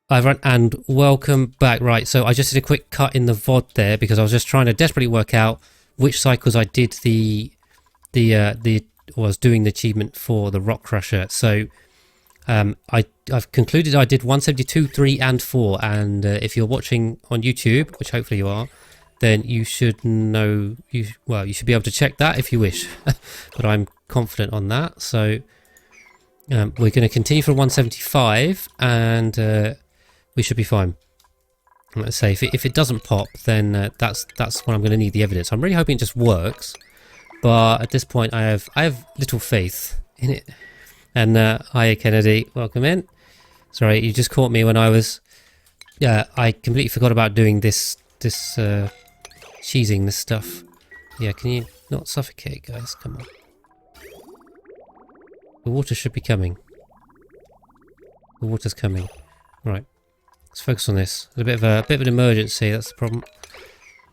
Hi everyone and welcome back. Right, so I just did a quick cut in the VOD there because I was just trying to desperately work out which cycles I did was doing the achievement for the Rock Crusher. So I've concluded I did 172, 3 and 4, and if you're watching on YouTube, which hopefully you are, then you should know, you should be able to check that if you wish. But I'm confident on that. So we're going to continue from 175 and we should be fine. Let's say if it doesn't pop, then that's when I'm going to need the evidence. I'm really hoping it just works, but at this point I have little faith in it. And hiya Kennedy, welcome in. Sorry, you just caught me when I was I completely forgot about doing this cheesing this stuff. Yeah, can you not suffocate, guys? Come on. The water should be coming. The water's coming. Right. Let's focus on this. There's a bit of an emergency. That's the problem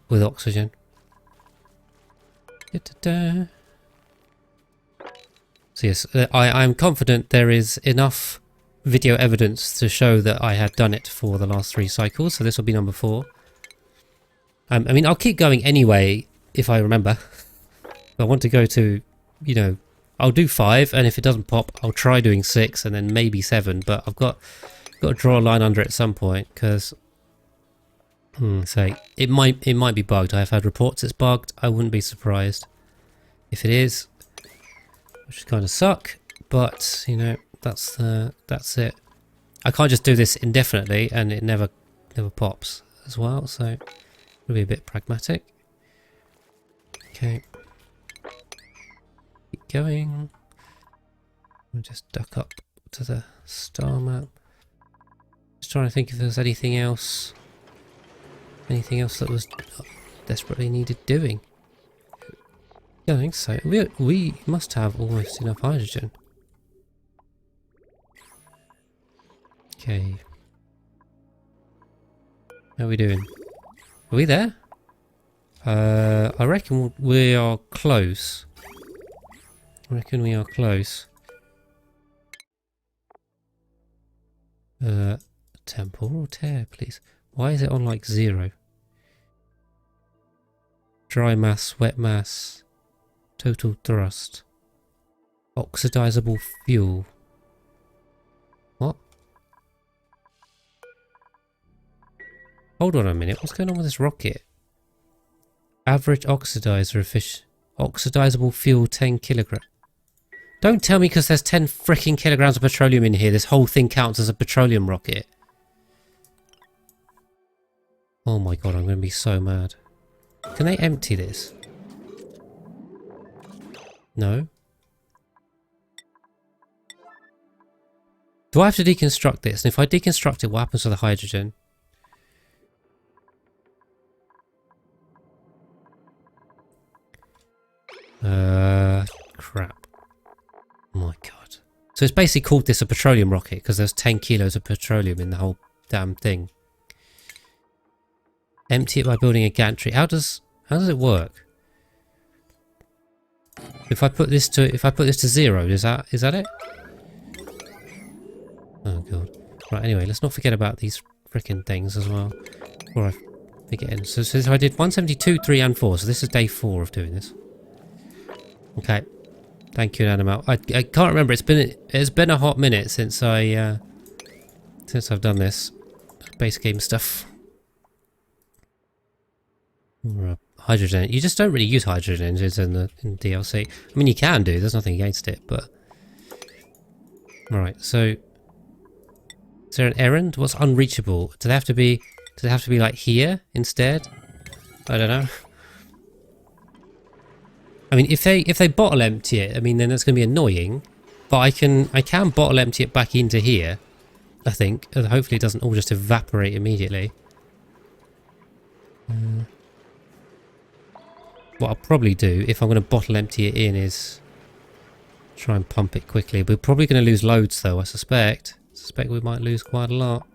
with oxygen. Da-da-da. So yes, I'm confident there is enough video evidence to show that I had done it for the last 3 cycles. So this will be number 4. I mean, I'll keep going anyway if I remember. I want to go to, you know, I'll do 5, and if it doesn't pop, I'll try doing 6 and then maybe 7. But I've got to draw a line under it at some point because say it might be bugged. I've had reports it's bugged. I wouldn't be surprised if it is, which kind of suck, but you know, that's it. I can't just do this indefinitely and it never pops as well, so we'll be a bit pragmatic. Okay, keep going. We'll just duck up to the star map. Just trying to think if there's anything else that was desperately needed doing. Yeah, I think so. We must have almost enough hydrogen. Okay. How are we doing? Are we there? I reckon we are close. Temporal tear, please. Why is it on like 0? Dry mass, wet mass, total thrust, oxidizable fuel. What? Hold on a minute, what's going on with this rocket? Average oxidizable fuel 10 kilograms. Don't tell me because there's 10 freaking kilograms of petroleum in here, this whole thing counts as a petroleum rocket. Oh my god, I'm going to be so mad. Can they empty this? No. Do I have to deconstruct this? And if I deconstruct it, what happens to the hydrogen? Crap. Oh my god. So it's basically called this a petroleum rocket because there's 10 kilos of petroleum in the whole damn thing. Empty it by building a gantry. How does it work? If I put this to 0, is that it? Oh god. Right, anyway, let's not forget about these frickin' things as well. Before I forget. So I did 172, 3 and 4, so this is day 4 of doing this. Okay. Thank you, Animal. I can't remember, it's been a hot minute since I've done this base game stuff. Hydrogen. You just don't really use hydrogen engines in DLC. I mean, you can do. There's nothing against it, but right. So, is there an errand? What's unreachable? Do they have to be like here instead? I don't know. I mean, if they bottle empty it, I mean, then that's going to be annoying. But I can bottle empty it back into here. I think. Hopefully, it doesn't all just evaporate immediately. What I'll probably do, if I'm going to bottle empty it in, is try and pump it quickly. We're probably going to lose loads though, I suspect. We might lose quite a lot.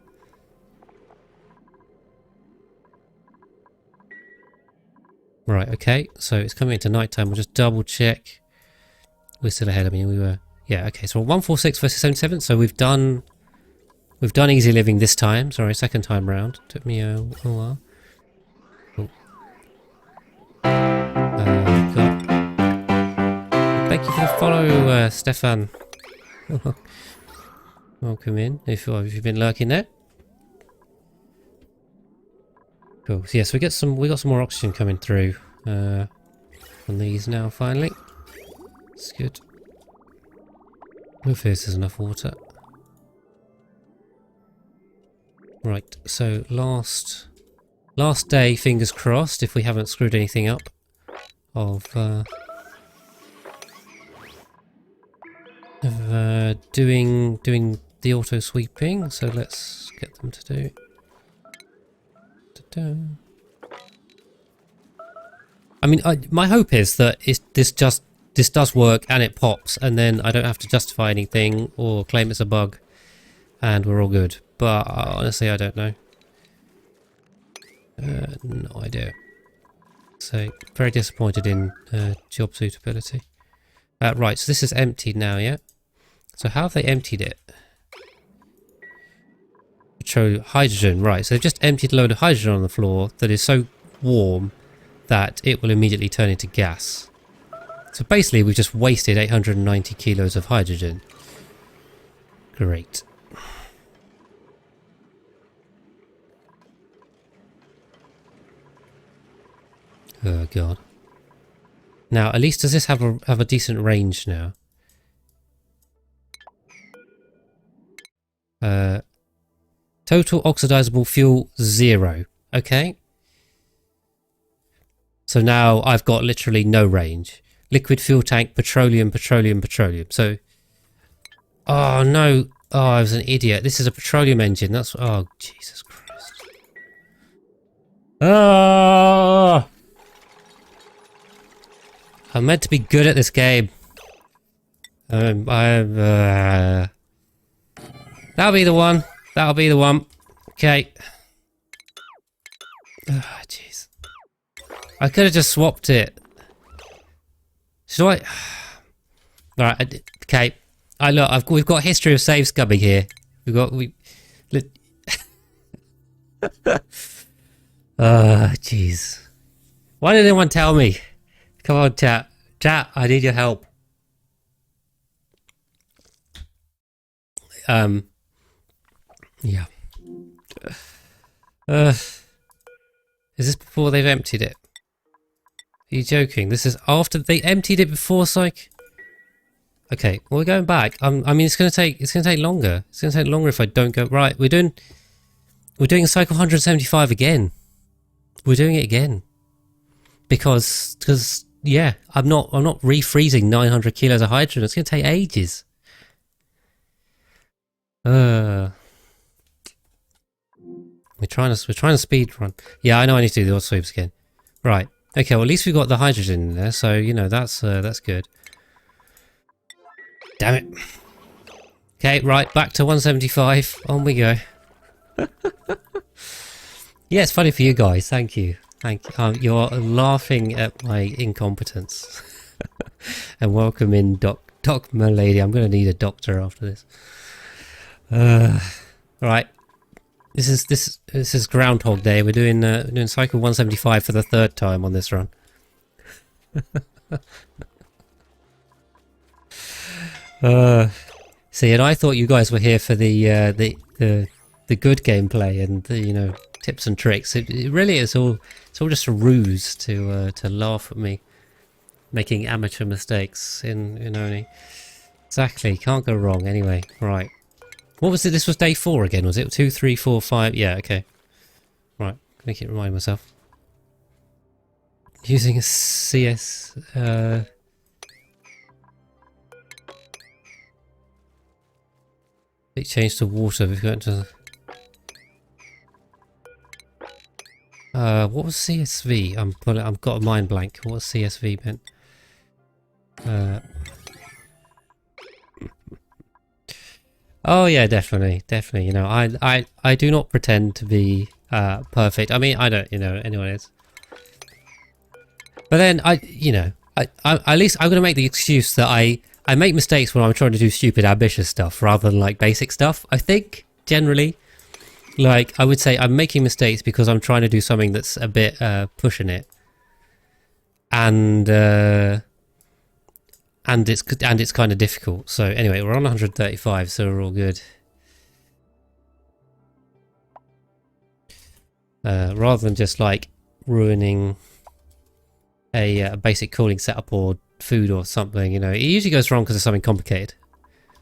Right, okay, so it's coming into night time. We'll just double check. We're still ahead. I mean, we were... Yeah, okay, so 146 versus 77. So we've done We've done easy living this time. Sorry, second time round. Took me a while. Oh. God. Thank you for the follow, Stefan. Welcome in. If you've been lurking there. Cool. So yes, we got some more oxygen coming through on these now. Finally, it's good. Hopefully, there's enough water. Right. So last day, fingers crossed, if we haven't screwed anything up, of doing the auto sweeping. So let's get them to do. I mean, my hope is that this does work and it pops, and then I don't have to justify anything or claim it's a bug, and we're all good. But honestly, I don't know. No idea. So very disappointed in job suitability. Right, so this is emptied now, yeah. So how have they emptied it? Hydrogen, right, so they've just emptied a load of hydrogen on the floor that is so warm that it will immediately turn into gas. So basically we've just wasted 890 kilos of hydrogen. Great. Oh god. Now, at least does this have a decent range now? Total oxidizable fuel 0. Okay. So now I've got literally no range. Liquid fuel tank, petroleum. So, oh no. Oh, I was an idiot. This is a petroleum engine. That's, oh, Jesus Christ. Oh! I'm meant to be good at this game. That'll be the one. That'll be the one. Okay. Oh, jeez. I could have just swapped it. Should I? Alright, okay. We've got history of save scumming here. Jeez. Why didn't anyone tell me? Come on, chat. Chat, I need your help. Yeah. Is this before they've emptied it? Are you joking? This is after they emptied it before, psych? Okay, well, we're going back. I mean, it's gonna take longer. It's gonna take longer if I don't go right. We're doing cycle 175 again. We're doing it again because yeah, I'm not refreezing 900 kilos of hydrogen. It's gonna take ages. We're trying to speed run. Yeah, I know I need to do the auto sweeps again. Right. Okay, well at least we've got the hydrogen in there, so you know that's good. Damn it. Okay, right, back to 175. On we go. Yeah, it's funny for you guys. Thank you. Thank you. You're laughing at my incompetence. And welcome in Doc Milady. I'm gonna need a doctor after this. Right. This is Groundhog Day. We're doing cycle 175 for the third time on this run. See, and I thought you guys were here for the good gameplay and the tips and tricks. It really is all. It's all just a ruse to laugh at me making amateur mistakes in Oni. Exactly. Can't go wrong. Anyway, right. What was it? This was day 4 again, was it? 2, 3, 4, 5. Yeah, okay. Right, gonna keep reminding myself. Using a CS. It changed to water. We've got to. What was CSV? I've got a mind blank. What was CSV meant? Oh yeah, definitely. I do not pretend to be perfect. I mean, I don't, anyone is. But then I at least I'm gonna make the excuse that I make mistakes when I'm trying to do stupid, ambitious stuff rather than like basic stuff. I think generally. Like, I would say I'm making mistakes because I'm trying to do something that's a bit pushing it. And it's kind of difficult. So anyway, we're on 135, so we're all good. Rather than just like ruining a basic cooling setup or food or something, you know, it usually goes wrong because of something complicated.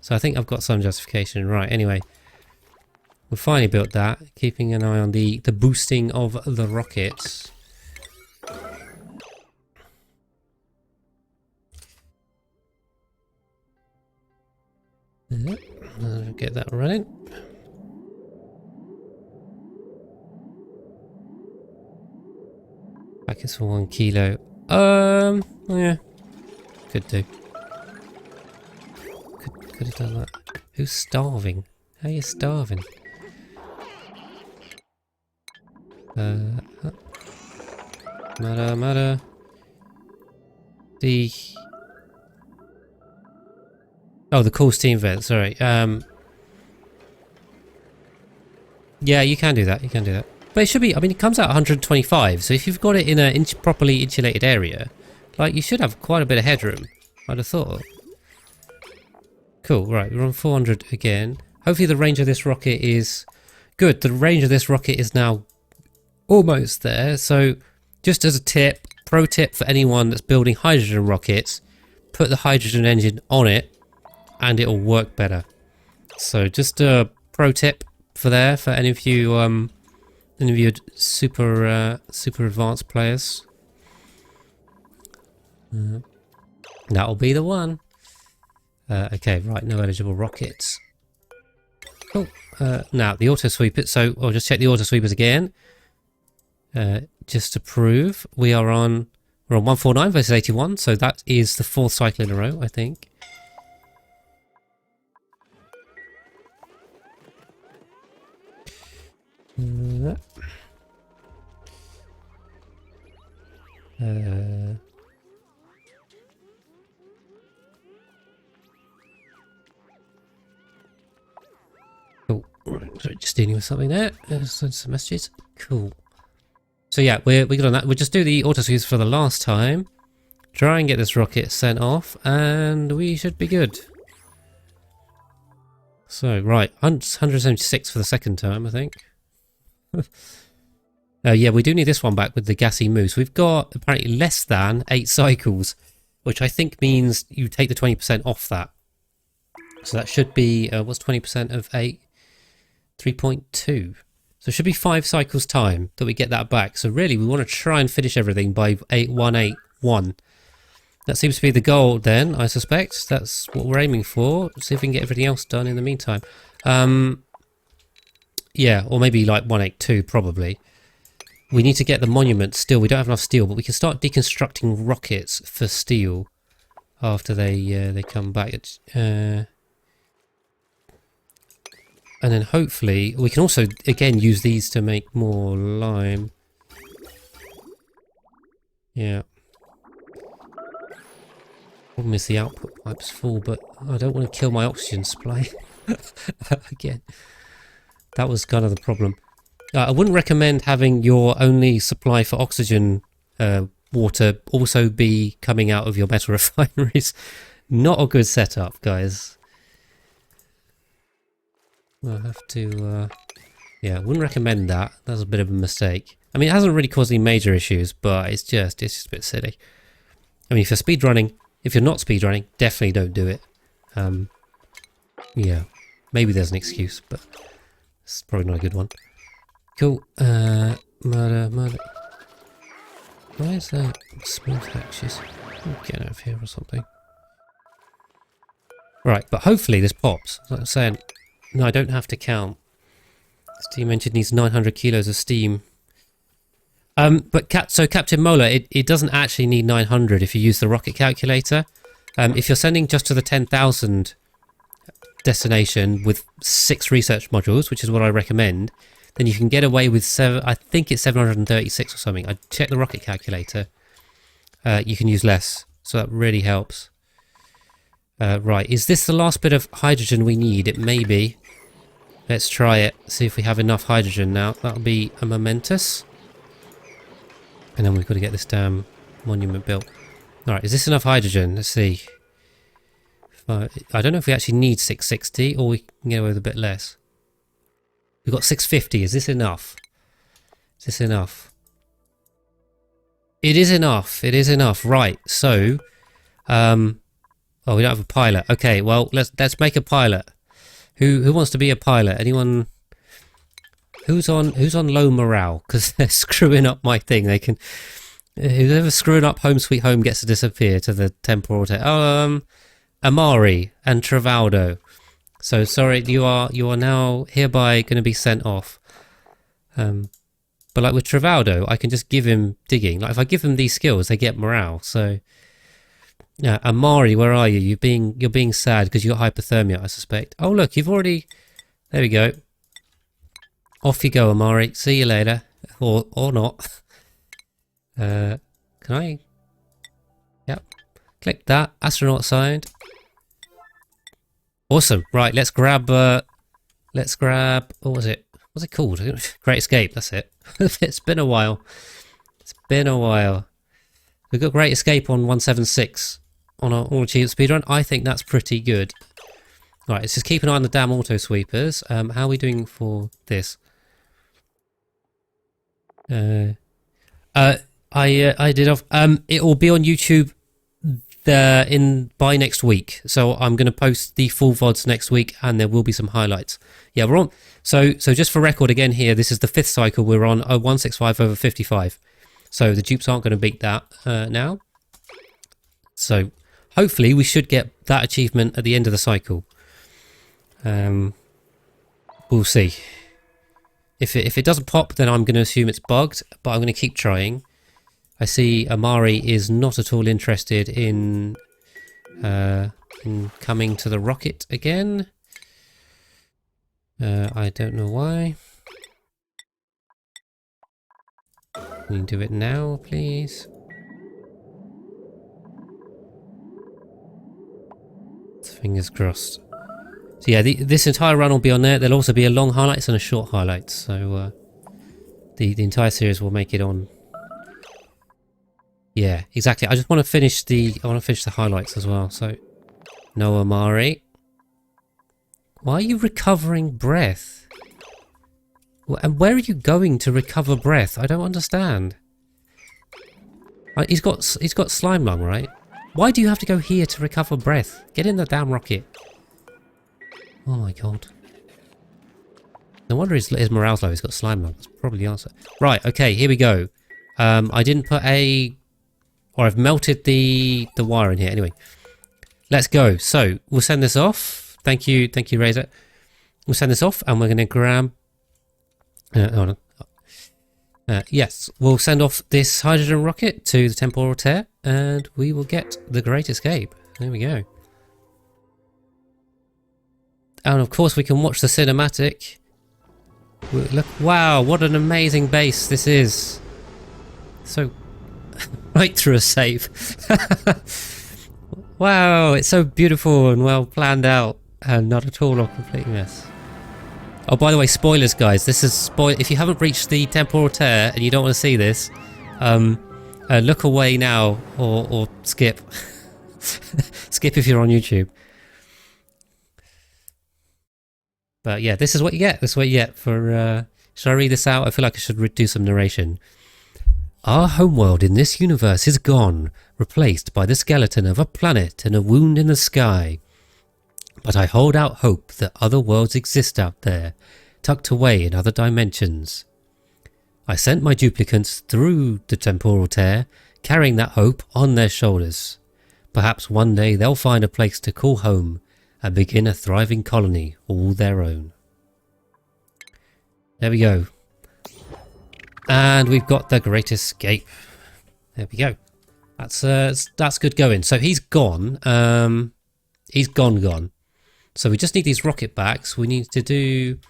So I think I've got some justification. Right, anyway, we finally built that, keeping an eye on the boosting of the rockets. Get that running. Packets for 1 kilo. Yeah, could do. Could have done that. Who's starving? How are you starving? Matter. The cool steam vent, sorry. Yeah, you can do that, But it should be, I mean, it comes out 125, so if you've got it in a properly insulated area, like, you should have quite a bit of headroom, I'd have thought. Cool, right, we're on 400 again. Hopefully the range of this rocket is good. The range of this rocket is now almost there, so just as a tip, pro tip for anyone that's building hydrogen rockets, put the hydrogen engine on it, and it'll work better. So just a pro tip for any of you super advanced players. That'll be the one. Okay, right, no eligible rockets. Cool. Now the auto sweeper. So I'll just check the auto sweepers again, just to prove we're on 149 versus 81. So that is the 4th cycle in a row, I think. Cool. Sorry, just dealing with something there. Send some messages. Cool. So yeah, we're good on that. We'll just do the auto sweeps for the last time. Try and get this rocket sent off, and we should be good. So right, 176 for the second time, I think. Yeah, we do need this one back with the gassy moose. We've got apparently less than 8 cycles, which I think means you take the 20% off that. So that should be, what's 20% of 8? 3.2. So it should be 5 cycles time that we get that back. So really, we want to try and finish everything by 8181. That seems to be the goal then, I suspect. That's what we're aiming for. See if we can get everything else done in the meantime. Yeah, or maybe like 182 probably. We need to get the monument still. We don't have enough steel, but we can start deconstructing rockets for steel after they come back. And then hopefully we can also again use these to make more lime. Yeah. Problem is the output pipe's full, but I don't want to kill my oxygen supply again. That was kind of the problem. I wouldn't recommend having your only supply for oxygen water also be coming out of your metal refineries. Not a good setup, guys. I'll have to... yeah, I wouldn't recommend that. That's a bit of a mistake. I mean, it hasn't really caused any major issues, but it's just a bit silly. I mean, if you're speedrunning, if you're not speedrunning, definitely don't do it. Yeah, maybe there's an excuse, but it's probably not a good one. Cool. Murder. Why is that smooth hatches? Get out of here or something. Right, but hopefully this pops. As I was saying, no, I don't have to count. Steam engine needs 900 kilos of steam. But Captain Mola, it doesn't actually need 900 if you use the rocket calculator. If you're sending just to the 10,000 destination with 6 research modules, which is what I recommend, then you can get away with I think it's 736 or something. I checked the rocket calculator. You can use less, so that really helps. Right, is this the last bit of hydrogen we need? It may be. Let's try it. See if we have enough hydrogen now. That'll be a momentous. And then we've got to get this damn monument built. Alright, is this enough hydrogen? Let's see. I don't know if we actually need 660 or we can get away with a bit less. We've got 650. Is this enough? Is this enough? It is enough. It is enough. Right. So, oh, we don't have a pilot. Okay. Well, let's make a pilot. Who wants to be a pilot? Anyone? Who's on low morale? Because they're screwing up my thing. They can. Whoever's screwing up Home Sweet Home gets to disappear to the temporal. Amari and Travaldo. So sorry, you are now hereby going to be sent off. But like with Travaldo, I can just give him digging. Like if I give him these skills, they get morale. So yeah, Amari, where are you? You're being sad because you got hypothermia, I suspect. Oh look, you've already. There we go. Off you go, Amari. See you later, or not. Can I? Yep. Click that. Astronaut signed. Awesome. Right, let's grab. What was it? What's it called? Great Escape. That's it. It's been a while. It's been a while. We've got Great Escape on 176 on our all achievement speedrun. I think that's pretty good. Right, let's just keep an eye on the damn auto sweepers. How are we doing for this? I did off. It will be on YouTube by next week. So I'm going to post the full VODs next week, and there will be some highlights. Yeah, we're on. So just for record again here, this is the 5th cycle. We're on 165 over 55. So the dupes aren't going to beat that now. So hopefully we should get that achievement at the end of the cycle. We'll see. If it doesn't pop, then I'm going to assume it's bugged, but I'm going to keep trying. I see Amari is not at all interested in coming to the rocket again. I don't know why. Can you do it now, please? Fingers crossed. So yeah, this entire run will be on there. There'll also be a long highlights and a short highlights. So the entire series will make it on. Yeah, exactly. I just want to finish the highlights as well. So, no Amari. Why are you recovering breath? And where are you going to recover breath? I don't understand. He's got slime lung, right? Why do you have to go here to recover breath? Get in the damn rocket. Oh my god. No wonder his morale's low. He's got slime lung. That's probably the answer. Right. Okay. Here we go. I didn't put or I've melted the wire in here. Anyway, let's go. So we'll send this off. Thank you, Razor. We'll send this off, and we're going to grab. Hold on. Yes, we'll send off this hydrogen rocket to the temporal tear, and we will get the Great Escape. There we go. And of course, we can watch the cinematic. Look! Wow, what an amazing base this is. So. Right through a save. Wow, it's so beautiful and well planned out, and not at all a complete mess. Oh, by the way, spoilers, guys. This is if you haven't reached the temporal tear and you don't want to see this, look away now or skip. Skip if you're on YouTube. But yeah, this is what you get. This is what you get for. Should I read this out? I feel like I should do some narration. Our homeworld in this universe is gone, replaced by the skeleton of a planet and a wound in the sky. But I hold out hope that other worlds exist out there, tucked away in other dimensions. I sent my duplicants through the temporal tear, carrying that hope on their shoulders. Perhaps one day they'll find a place to call home and begin a thriving colony all their own. There we go. And we've got the Great Escape. There we go. That's good going. So he's gone. He's gone. So we just need these rocket backs. We need to do...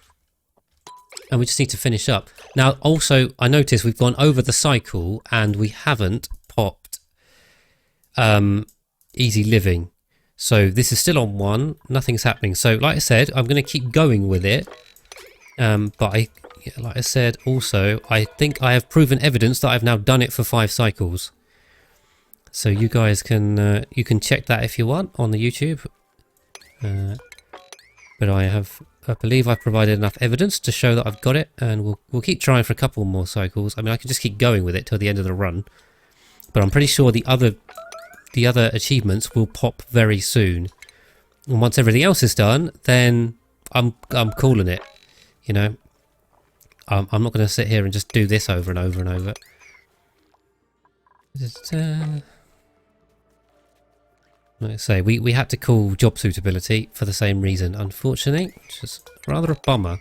And we just need to finish up. Now, also, I noticed we've gone over the cycle and we haven't popped Easy Living. So this is still on 1. Nothing's happening. So like I said, I'm going to keep going with it. But yeah, like I said, also, I think I have proven evidence that I've now done it for 5 cycles. So you guys can you can check that if you want on the YouTube. But I believe I've provided enough evidence to show that I've got it, and we'll keep trying for a couple more cycles. I mean, I can just keep going with it till the end of the run, but I'm pretty sure the other achievements will pop very soon. And once everything else is done, then I'm calling it. You know, I'm not going to sit here and just do this over and over and over. Just, like I say, we had to call job suitability for the same reason, unfortunately, which is rather a bummer.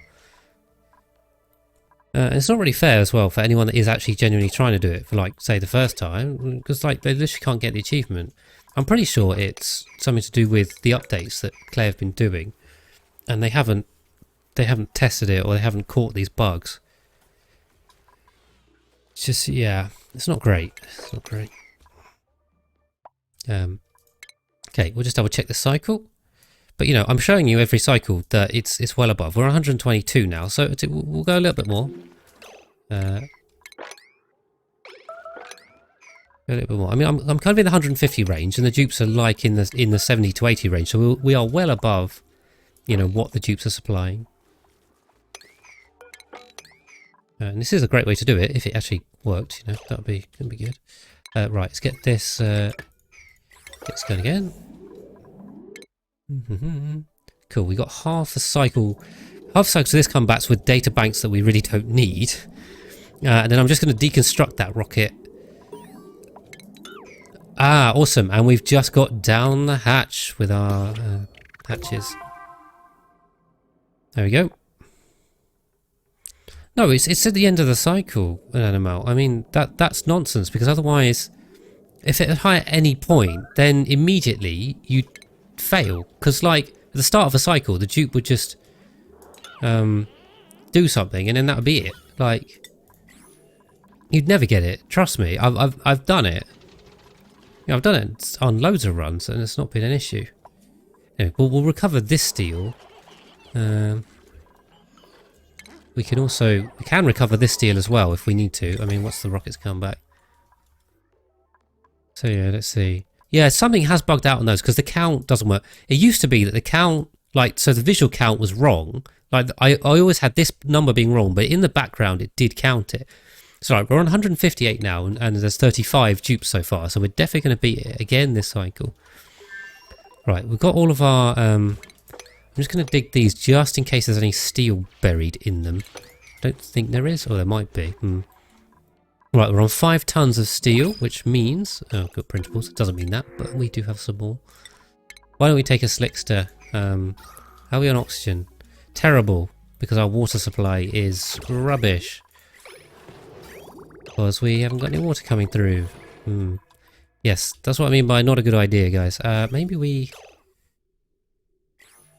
It's not really fair as well for anyone that is actually genuinely trying to do it for, like, say, the first time, because, like, they literally can't get the achievement. I'm pretty sure it's something to do with the updates that Claire have been doing, and they haven't tested it, or they haven't caught these bugs. It's just, yeah, it's not great. It's not great. Okay, we'll just double check the cycle. But, you know, I'm showing you every cycle that it's well above. We're 122 now, so we'll go a little bit more. A little bit more. I mean, I'm kind of in the 150 range, and the dupes are like in the 70 to 80 range, so we are well above, you know, what the dupes are supplying. And this is a great way to do it if it actually worked. You know, that'd be good. Right, let's get this. Let's go again. Cool. We got half a cycle. Half a cycle to this comebacks with data banks that we really don't need. And then I'm just going to deconstruct that rocket. Ah, awesome. And we've just got down the hatch with our hatches. There we go. No, it's at the end of the cycle, an animal. I mean, that's nonsense, because otherwise, if it had high at any point, then immediately you'd fail. Because, like, at the start of a cycle, the dupe would just do something, and then that would be it. Like, you'd never get it. Trust me, I've done it. You know, I've done it on loads of runs, and it's not been an issue. Anyway, we'll recover this steel. We can recover this steel as well if we need to. I mean, once the rockets come back. So yeah, let's see. Yeah, something has bugged out on those because the count doesn't work. It used to be that the count, like, so the visual count was wrong. Like, I always had this number being wrong, but in the background it did count it. So like, we're on 158 now, and there's 35 dupes so far, so we're definitely going to beat it again this cycle. Right, we've got all of our... I'm just going to dig these just in case there's any steel buried in them. Don't think there is. Oh, there might be. Right, we're on 5 tons of steel, which means... Oh, good printables. It doesn't mean that, but we do have some more. Why don't we take a slickster? How are we on oxygen? Terrible, because our water supply is rubbish. Because we haven't got any water coming through. Yes, that's what I mean by not a good idea, guys. Maybe we...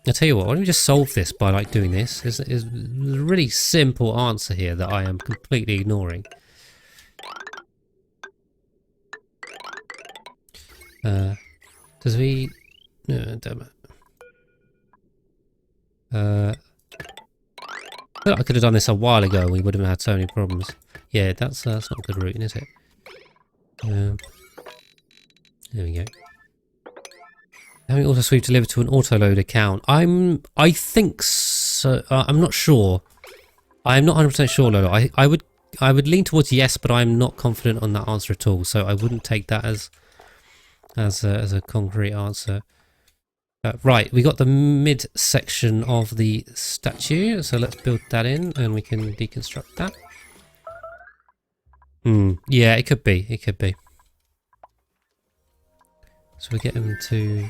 I'll tell you what, why don't we just solve this by, like, doing this? There's a really simple answer here that I am completely ignoring. Does we... No, damn it. I feel like I could have done this a while ago and we would have had so many problems. Yeah, that's not a good routing, is it? There we go. Having auto sweep delivered to an autoload account. I think so. I'm not sure. I'm not 100% sure, Lolo. I would lean towards yes, but I'm not confident on that answer at all. So I wouldn't take that as a concrete answer. Right, we got the mid section of the statue, so let's build that in, and we can deconstruct that. Yeah, it could be. It could be. So we get him to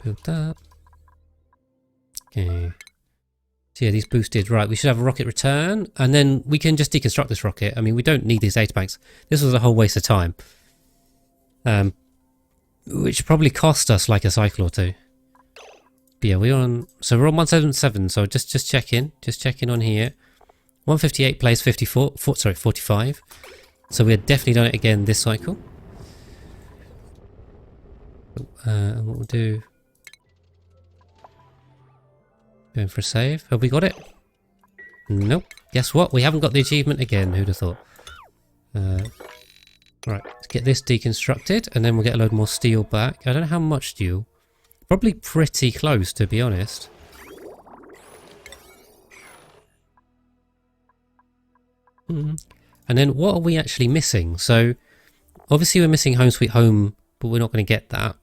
build that. Okay. So yeah, these boosted. Right, we should have a rocket return, and then we can just deconstruct this rocket. I mean, we don't need these data banks. This was a whole waste of time. Which probably cost us like a cycle or two. But yeah, we're on 177, so just check in. Just check in on here. 158 plays 45. So we've definitely done it again this cycle. And what we'll do... Going for a save. Have we got it? Nope. Guess what? We haven't got the achievement again. Who'd have thought? Right, let's get this deconstructed and then we'll get a load more steel back. I don't know how much steel. Probably pretty close, to be honest. And then what are we actually missing? So, obviously we're missing Home Sweet Home, but we're not going to get that.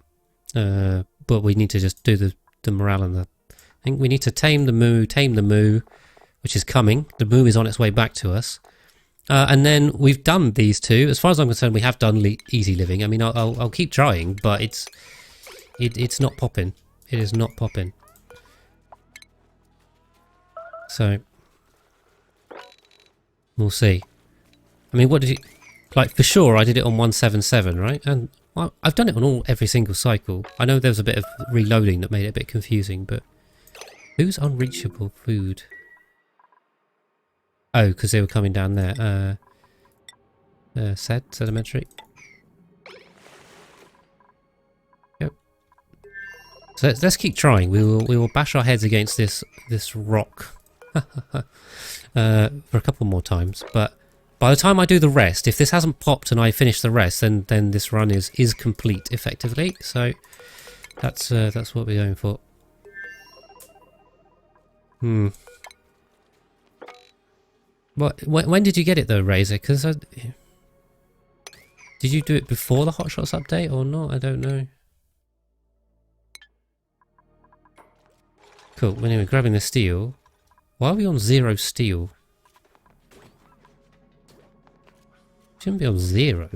But we need to just do the morale and the... I think we need to tame the moo, which is coming. The moo is on its way back to us. And then we've done these two. As far as I'm concerned, we have done easy living. I mean, I'll keep trying, but it's not popping. It is not popping. So we'll see. I mean, what did you... Like, for sure, I did it on 177, right? And well, I've done it on every single cycle. I know there was a bit of reloading that made it a bit confusing, but... Who's unreachable food? Oh, because they were coming down there. Sedimentary. Yep. So let's keep trying. We will bash our heads against this rock for a couple more times. But by the time I do the rest, if this hasn't popped and I finish the rest, then this run is complete effectively. So that's what we're going for. When did you get it though, Razor? Because did you do it before the Hot Shots update or not? I don't know. Cool. Anyway, grabbing the steel. Why are we on 0 steel? Shouldn't be on 0.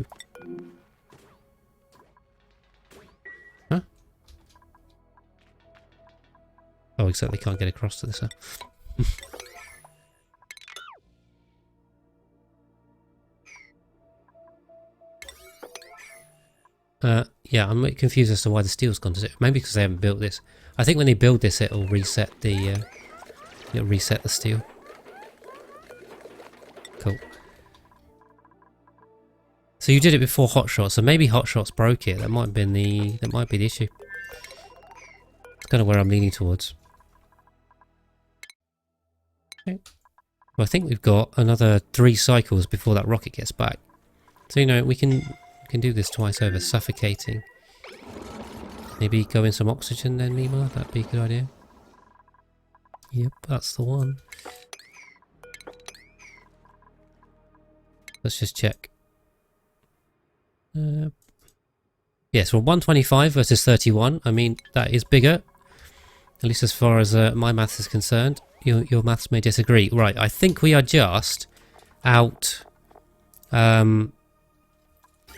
Huh? Oh, except they can't get across to this, huh? Yeah, I'm a bit confused as to why the steel's gone to 0. Maybe because they haven't built this. I think when they build this, it'll reset the steel. Cool. So you did it before Hot Shots, so maybe Hot Shots broke it. That might be the issue. It's kind of where I'm leaning towards. Okay. Well, I think we've got another 3 cycles before that rocket gets back. So, you know, we can do this twice over. Suffocating. Maybe go in some oxygen then, Mima? That'd be a good idea. Yep, that's the one. Let's just check. Yes, well, 125 versus 31. I mean, that is bigger. At least as far as my maths is concerned. Your maths may disagree. Right, I think we are just out... is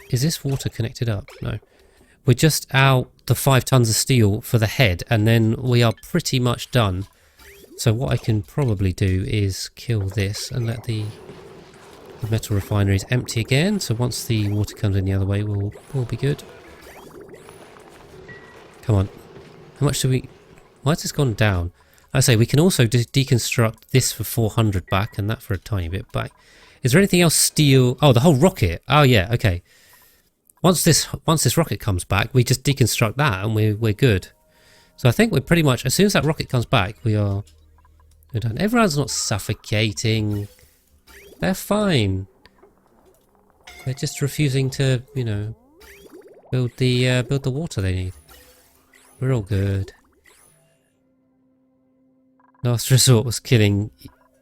this water connected up? No. We're just out the 5 tons of steel for the head, and then we are pretty much done. So what I can probably do is kill this and let the metal refineries empty again. So once the water comes in the other way, we'll be good. Come on. How much do we... Why has this gone down? I say we can also deconstruct this for 400 back and that for a tiny bit back. Is there anything else steel? Oh, the whole rocket. Oh yeah, okay. Once this rocket comes back, we just deconstruct that and we're good. So I think we're pretty much, as soon as that rocket comes back, we're done. Everyone's not suffocating. They're fine. They're just refusing to, you know, build the water they need. We're all good. Last resort was killing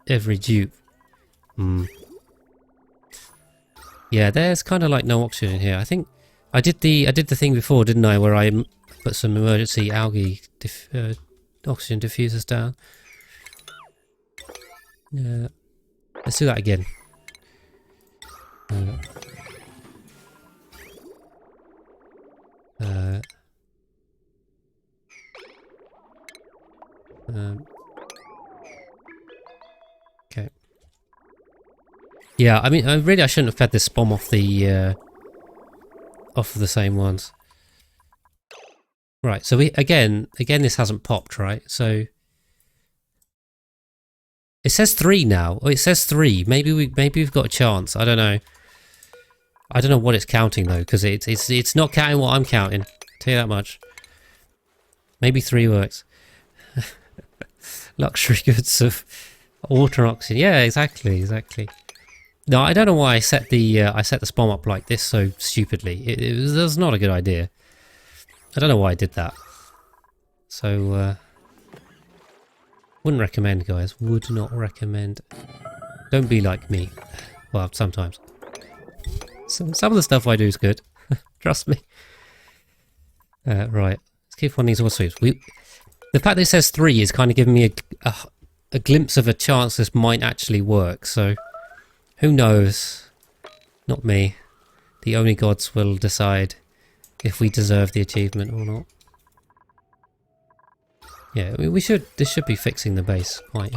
every dupe. Yeah, there's kind of like no oxygen in here. I think I did the thing before, didn't I, where I put some emergency algae oxygen diffusers down. Yeah, let's do that again. Okay. Yeah, I mean, I shouldn't have fed this bomb off the same ones. Right, so again, this hasn't popped, right? So it says 3 now. Oh, it says 3. Maybe we've got a chance. I don't know. I don't know what it's counting though, because it's not counting what I'm counting. Tell you that much. Maybe 3 works. luxury goods of water and oxygen. Yeah, exactly. No, I don't know why I set the spawn up like this so stupidly. It was not a good idea. I don't know why I did that. So, wouldn't recommend, guys. Would not recommend. Don't be like me. Well, sometimes. Some of the stuff I do is good. Trust me. Right. Let's keep one of these all sweeps. The fact that it says 3 is kind of giving me a glimpse of a chance this might actually work. So, who knows? Not me. The only gods will decide if we deserve the achievement or not. Yeah, we should. This should be fixing the base quite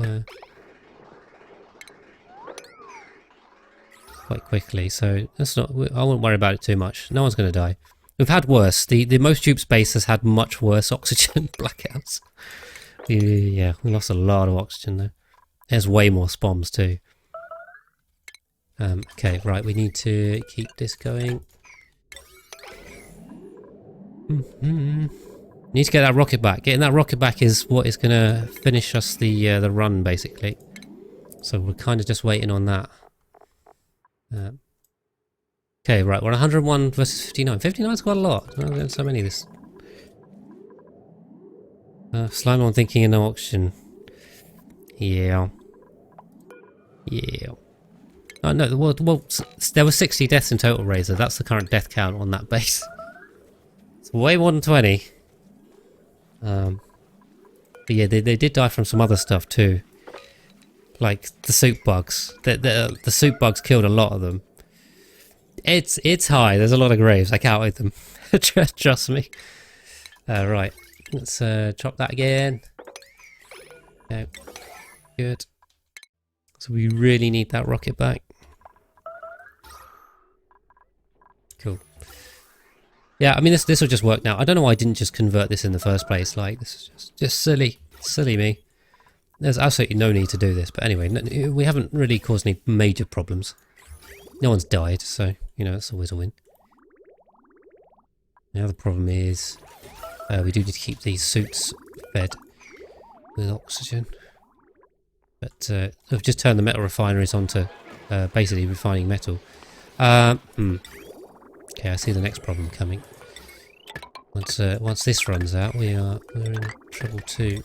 quickly. So that's not. I won't worry about it too much. No one's going to die. We've had worse. The most Jupe's base has had much worse oxygen blackouts. Yeah, we lost a lot of oxygen though. There's way more spawns too. Okay, right. We need to keep this going. Need to get that rocket back. Getting that rocket back is what is going to finish us the run, basically. So we're kind of just waiting on that. Okay, right. We're 101 versus 59. 59 is quite a lot. There's so many of this. Slime on thinking and no oxygen. Yeah. Oh no, well, there were 60 deaths in total, Razor. That's the current death count on that base. It's way more than 20. But yeah, they did die from some other stuff too. Like the soup bugs. The soup bugs killed a lot of them. It's high. There's a lot of graves. I counted them. Trust me. Right. Let's chop that again. Okay. Good. So we really need that rocket back. Cool. Yeah, I mean this will just work now. I don't know why I didn't just convert this in the first place. Like, this is just silly me. There's absolutely no need to do this. But anyway, we haven't really caused any major problems. No one's died, so you know it's always a win. Now the problem is we do need to keep these suits fed with oxygen. But we've just turned the metal refineries onto basically refining metal. Okay, I see the next problem coming. Once this runs out, we're in trouble too.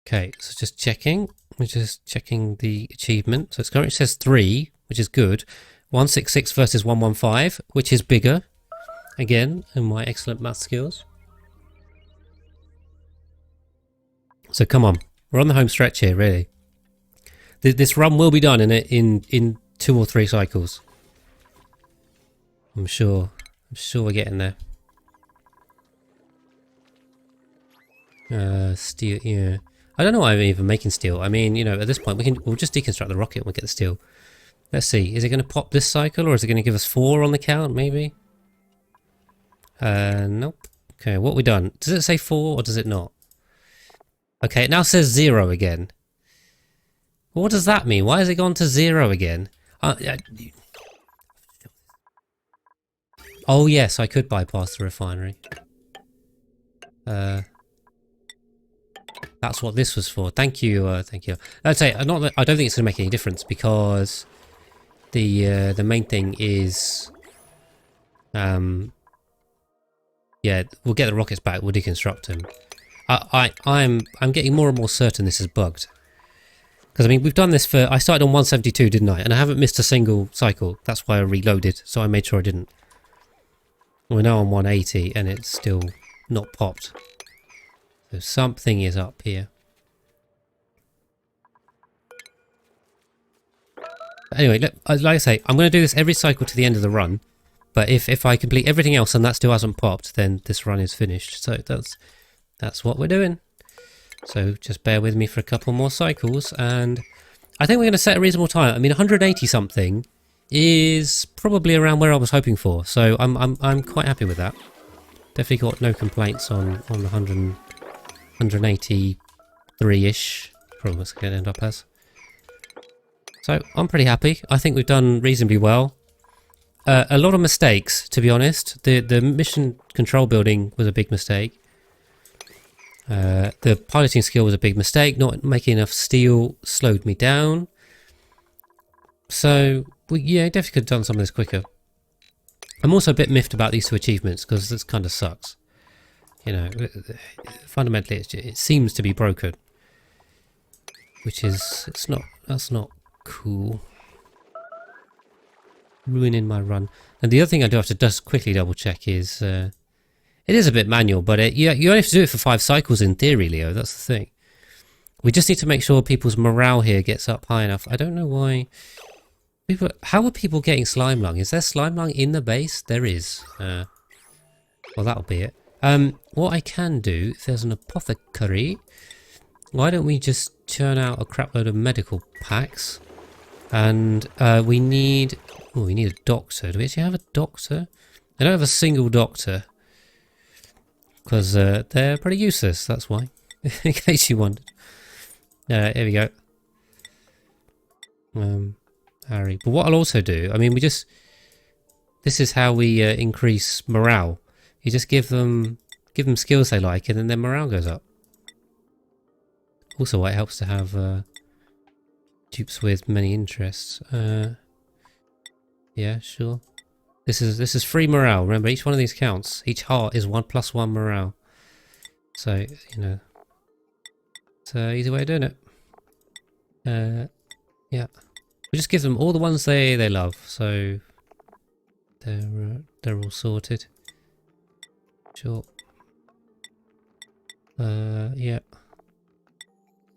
Okay, so just checking. We're just checking the achievement. So it currently says 3, which is good. 166 versus 115, which is bigger. Again, in my excellent math skills. So come on, we're on the home stretch here, really. This run will be done in 2 or 3 cycles. I'm sure we're getting there. Steel, yeah. I don't know why I'm even making steel. I mean, you know, at this point we'll just deconstruct the rocket and we'll get the steel. Let's see. Is it going to pop this cycle or is it going to give us 4 on the count? Maybe. Nope. Okay, what we done? Does it say 4 or does it not? Okay, it now says 0 again. What does that mean? Why has it gone to 0 again? Oh yes, I could bypass the refinery. That's what this was for. Thank you, thank you. I'd say I don't think it's going to make any difference because the main thing is, yeah, we'll get the rockets back. We'll deconstruct them. I'm getting more and more certain this is bugged. Because I mean, we've done this for. I started on 172, didn't I? And I haven't missed a single cycle. That's why I reloaded. So I made sure I didn't. We're now on 180, and it's still not popped. So something is up here. But anyway, look, like I say, I'm going to do this every cycle to the end of the run. But if I complete everything else and that still hasn't popped, then this run is finished. So that's what we're doing. So just bear with me for a couple more cycles, and I think we're going to set a reasonable time. I mean, 180 something is probably around where I was hoping for. So I'm quite happy with that. Definitely got no complaints on the 183-ish. Probably what's going to end up as. So I'm pretty happy. I think we've done reasonably well. A lot of mistakes, to be honest. The mission control building was a big mistake. The piloting skill was a big mistake. Not making enough steel slowed me down. So, well, yeah, definitely could have done some of this quicker. I'm also a bit miffed about these two achievements because this kind of sucks. You know, fundamentally it seems to be broken. Which is, that's not cool. Ruining my run. And the other thing I do have to just quickly double check is, it is a bit manual, but you only have to do it for 5 cycles in theory, Leo, that's the thing. We just need to make sure people's morale here gets up high enough. I don't know why... how are people getting slime lung? Is there slime lung in the base? There is. Well, that'll be it. What I can do, if there's an apothecary, why don't we just churn out a crap load of medical packs? And we need a doctor. Do we actually have a doctor? I don't have a single doctor. Because they're pretty useless, that's why. In case you wondered. Here we go. Harry. But what I'll also do, I mean, this is how we increase morale. You just give them skills they like, and then their morale goes up. Also, it helps to have dupes with many interests. Yeah, sure. This is free morale. Remember, each one of these counts. Each heart is 1 + 1 morale. So, you know, it's an easy way of doing it. Yeah. We just give them all the ones they love, so they're all sorted. Sure. Yeah.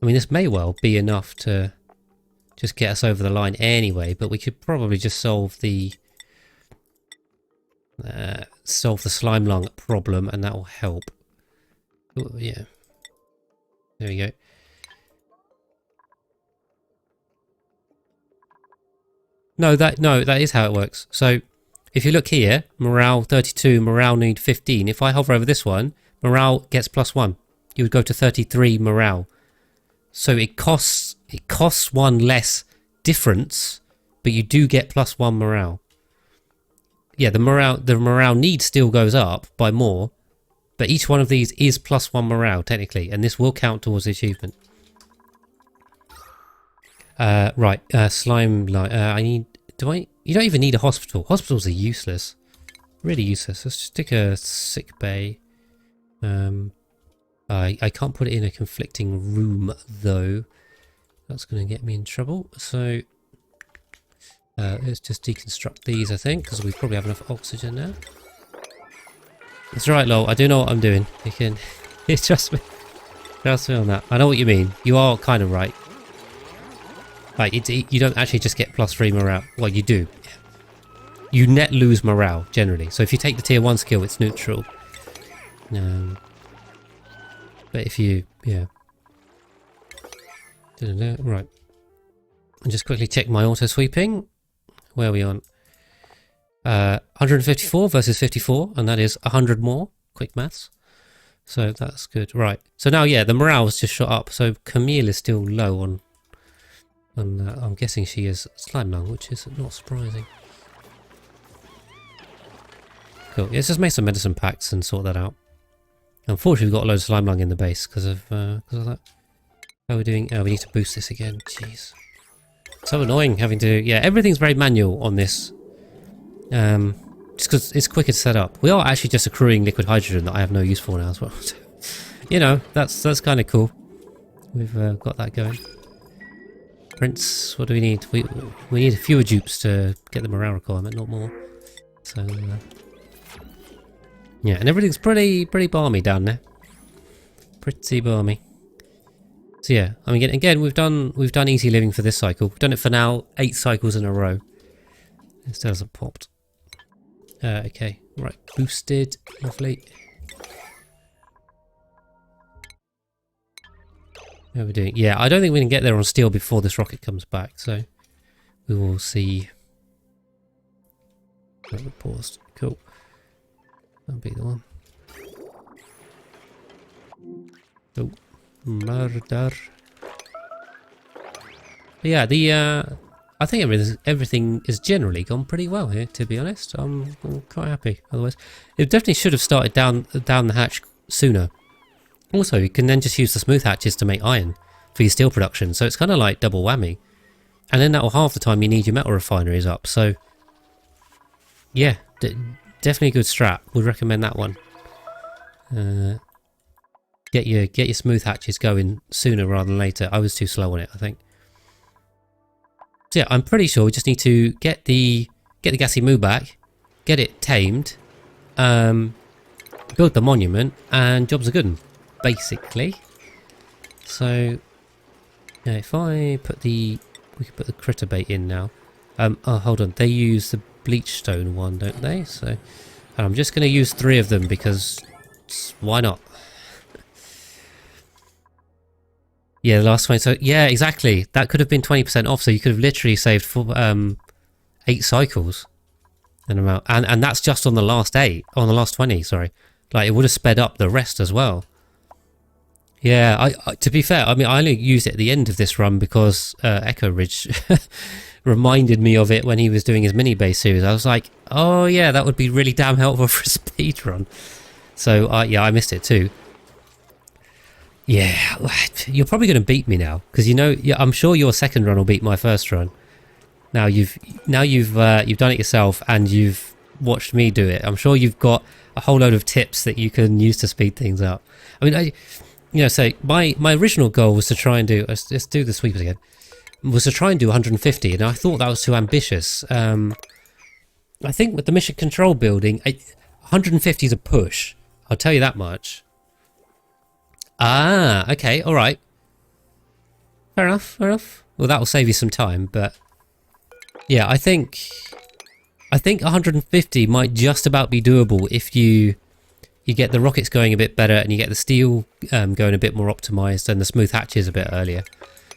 I mean, this may well be enough to just get us over the line anyway, but we could probably just solve the slime lung problem, and that will help. Ooh, yeah. There we go. No, that is how it works. So, if you look here, morale 32, morale need 15. If I hover over this one, morale gets +1. You would go to 33 morale. So it costs 1 less difference, but you do get +1 morale. Yeah, the morale need still goes up by more, but each one of these is +1 morale technically, and this will count towards the achievement. Right, slime line. You don't even need a hospital. Hospitals are useless. Really useless. Let's stick a sick bay. I can't put it in a conflicting room though. That's going to get me in trouble. So let's just deconstruct these, I think, because we probably have enough oxygen now. That's right, lol. I do know what I'm doing. You can trust me. Trust me on that. I know what you mean. You are kind of right. Like, you don't actually just get +3 morale. Well, you do. You net lose morale, generally. So if you take the tier 1 skill, it's neutral. But if you... yeah. Right. I'll just quickly check my auto-sweeping. Where are we on? 154 versus 54, and that is 100 more. Quick maths. So that's good. Right. So now, yeah, the morale has just shot up. So Camille is still low on I'm guessing she is slime lung, which is not surprising. Cool. Yeah, let's just make some medicine packs and sort that out. Unfortunately, we've got a load of slime lung in the base because of that. How are we doing? Oh, we need to boost this again. Jeez. So annoying having to... yeah, everything's very manual on this. Just because it's quicker to set up. We are actually just accruing liquid hydrogen that I have no use for now as well. You know, that's kind of cool. We've got that going. Prince, what do we need? We need fewer dupes to get the morale requirement, not more. So yeah, and everything's pretty balmy down there. Pretty balmy. So yeah, I mean, again, we've done easy living for this cycle. We've done it for now 8 cycles in a row. It still hasn't popped. Okay, right, boosted, lovely. How are we doing? Yeah, I don't think we can get there on steel before this rocket comes back, so we will see. Oh, paused. Cool. That'll be the one. Oh, murder. But yeah, I think everything is generally gone pretty well here, to be honest. I'm quite happy. Otherwise, it definitely should have started down the hatch sooner. Also, you can then just use the smooth hatches to make iron for your steel production. So it's kind of like double whammy. And then that will halve the time you need your metal refineries up. So yeah, definitely a good strat. Would recommend that one. Get your smooth hatches going sooner rather than later. I was too slow on it, I think. So yeah, I'm pretty sure we just need to get the gassy moo back, get it tamed, build the monument, and jobs are good, basically. So if I put we can put the critter bait in now. Oh, hold on, they use the bleachstone one, don't they? So I'm just going to use 3 of them because why not? Yeah, the last 20. So yeah, exactly. That could have been 20% off. So you could have literally saved 8 cycles, and that's just on the last 8, on the last 20. Sorry, like it would have sped up the rest as well. Yeah, I to be fair, I mean I only used it at the end of this run because Echo Ridge reminded me of it when he was doing his mini base series. I was like, oh yeah, that would be really damn helpful for a speed run. So yeah, I missed it too. Yeah, you're probably going to beat me now because yeah, I'm sure your second run will beat my first run. Now you've done it yourself and you've watched me do it. I'm sure you've got a whole load of tips that you can use to speed things up. I mean, so my original goal was to try and do. Let's do the sweepers again. Was to try and do 150, and I thought that was too ambitious. I think with the mission control building, 150 is a push. I'll tell you that much. Ah, okay, all right. Fair enough, fair enough. Well, that will save you some time, but yeah, I think 150 might just about be doable if you get the rockets going a bit better and you get the steel going a bit more optimized and the smooth hatches a bit earlier.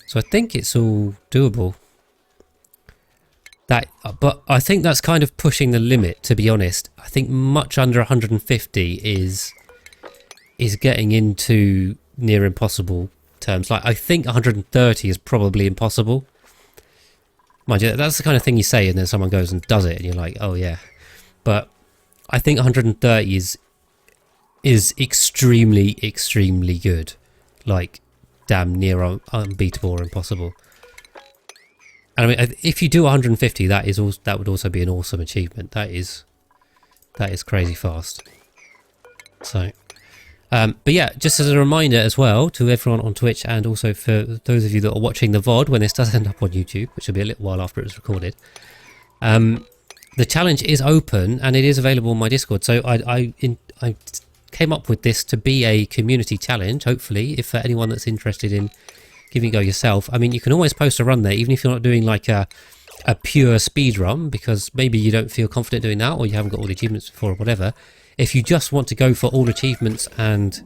So I think it's all doable. But I think that's kind of pushing the limit, to be honest. I think much under 150 is getting into near impossible terms. Like, I think 130 is probably impossible. Mind you, that's the kind of thing you say and then someone goes and does it and you're like, oh yeah. But I think 130 is extremely, extremely good. Like, damn near unbeatable or impossible. And I mean, if you do 150, that would also be an awesome achievement. That is crazy fast. So... but yeah, just as a reminder as well to everyone on Twitch and also for those of you that are watching the VOD when this does end up on YouTube, which will be a little while after it was recorded, the challenge is open and it is available on my Discord. So I came up with this to be a community challenge, hopefully, if for anyone that's interested in giving it a go yourself. I mean, you can always post a run there, even if you're not doing like a pure speed run, because maybe you don't feel confident doing that or you haven't got all the achievements for or whatever. If you just want to go for all achievements and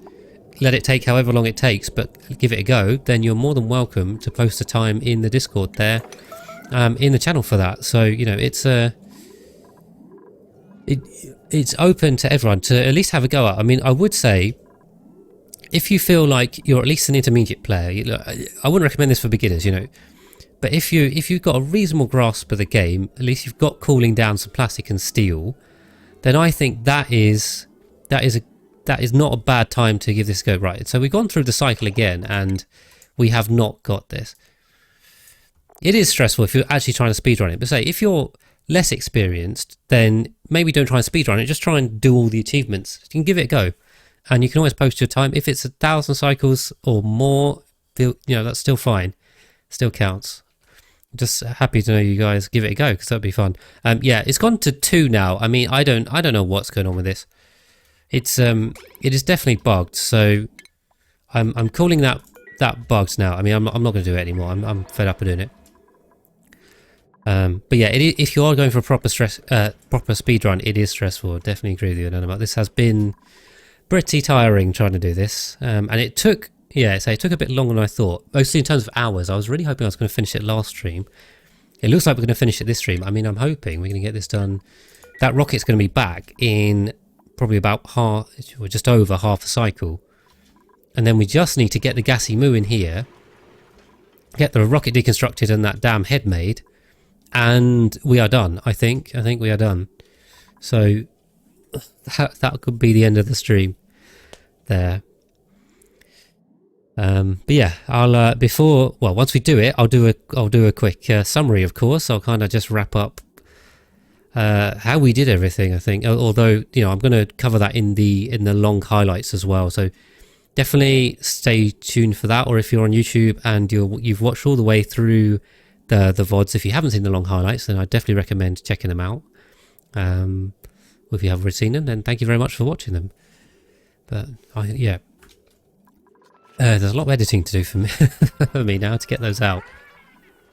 let it take however long it takes, but give it a go, then you're more than welcome to post a time in the Discord there, in the channel for that. So, you know, it's open to everyone to at least have a go at. I mean, I would say, if you feel like you're at least an intermediate player, I wouldn't recommend this for beginners, you know, but if you've got a reasonable grasp of the game, at least you've got cooling down some plastic and steel, then I think that is not a bad time to give this a go. Right, so we've gone through the cycle again and we have not got this. It is stressful if you're actually trying to speedrun it, but say if you're less experienced, then maybe don't try and speedrun it, just try and do all the achievements. You can give it a go and you can always post your time. If it's 1,000 cycles or more, you know, that's still fine, still counts. Just happy to know you guys give it a go because that'd be fun. Yeah, it's gone to 2 now. I mean, I don't know what's going on with this. It is definitely bugged. So I'm calling that bugged now. I mean, I'm not going to do it anymore. I'm fed up of doing it. But yeah, if you are going for a proper speed run, it is stressful. Definitely agree with you, Anonymous. This has been pretty tiring trying to do this, and it took. Yeah, so it took a bit longer than I thought, mostly in terms of hours. I was really hoping I was going to finish it last stream. It looks like we're going to finish it this stream. I mean, I'm hoping we're going to get this done. That rocket's going to be back in probably about half, or just over half a cycle. And then we just need to get the gassy moo in here, get the rocket deconstructed and that damn head made, and we are done, I think. I think we are done. So that could be the end of the stream there. But yeah, I'll once we do it, I'll do a quick summary. Of course, I'll kind of just wrap up how we did everything. I think, although I'm going to cover that in the long highlights as well. So definitely stay tuned for that. Or if you're on YouTube and you've watched all the way through the VODs, if you haven't seen the long highlights, then I definitely recommend checking them out. If you haven't already seen them, then thank you very much for watching them. But yeah. There's a lot of editing to do for me, for me now to get those out,